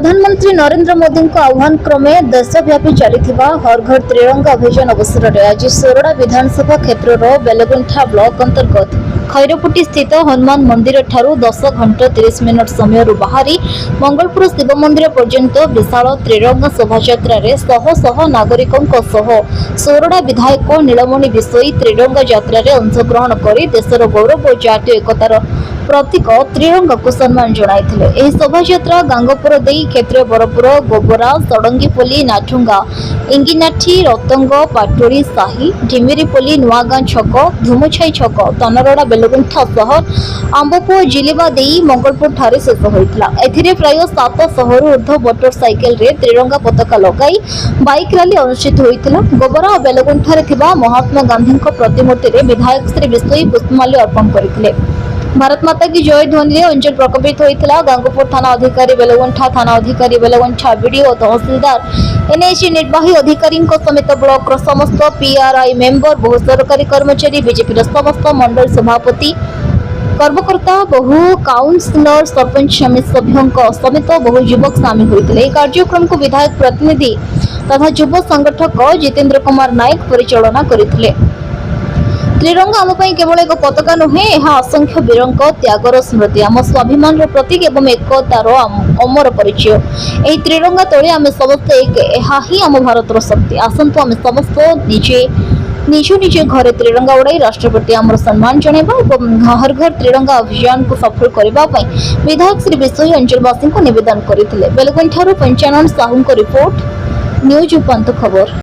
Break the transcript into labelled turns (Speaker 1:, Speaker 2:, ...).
Speaker 1: प्रधानमंत्री नरेंद्र मोदी आह्वान क्रमे देशव्यापी चलता हर घर त्रिरंगा अभियान अवसर में आज सोरडा विधानसभा क्षेत्र बेलगुंठा ब्लॉक अंतर्गत खैरपुटी स्थित हनुमान मंदिर ठारू 10 घंटा 30 मिनट समय बाहरी मंगलपुर शिव मंदिर पर्यंत विशाल त्रिरंगा शोभायात्रा शह शह नागरिकों सोरडा विधायक नीलमणि विषयी त्रिरंगा यात्रा अंशग्रहण कर देशर गौरव और जातीय एकतार प्रतीक त्रिरंगा को सम्मान जनाई शोभायात्रा गांगपुर क्षेत्रीय बरपुर गोबरा सड़ंगीपल्ली नाठुंगा इंगिनाठी रतंग पाटोड़ी साही ढिमिरीपल्ली नुआगां छक धुमुछाई छक तनरड़ा बेलगुंठा सह आंबपुर जिलेबा मंगलपुर ठारे शेष होता। एथिरे प्राय 700 ऊर्ध्व मोटरसाइकेल रे त्रिरंगा पताका लगाई बाइक रैली अनुष्ठित होता। गोबरा और बेलगुंठारे थिबा महात्मा गांधी प्रतिमूर्ति रे विधायक श्री विश्वई पुष्पमाल्य अर्पण करथिले। भारत माता की जय ध्वनि अंचल प्रकोपित होता। गांगपुर थाना अधिकारी बेलगुंठा थाना अधिकारी बेलगुंठा बीडीओ तहसीलदार एनएसी निर्वाही अधिकारी समेत ब्लॉक समस्त पीआरआई मेंबर बहु सरकारी कर्मचारी बीजेपी समस्त मंडल सभापति कर्मकर्ता बहु काउंसिलर सरपंच सभ्यों समेत बहु युवक सामिल होते। कार्यक्रम को विधायक प्रतिनिधि तथा युव संगठक जितेंद्र कुमार नायक परिचालना करते। त्रिरंगा आम केवल एक पताका नुहे, यह असंख्य वीरों त्यागर स्मृति आम स्वाभिमान प्रतीक एवं एकतार अमर परिचय। यह त्रिरंगा तले आम समस्त एक, ही आम भारतर शक्ति। आसतु आम समस्त निजे निज निज घरे त्रिरंगा उड़ाई राष्ट्रपति आमर सम्मान जनाइबा हर घर त्रिरंगा अभियान को सफल करने विधायक श्री विश्वई अंचलवासी को निवेदन करते। बेलगुंठारू पंचानन साहू रिपोर्ट न्यूज उपांत खबर।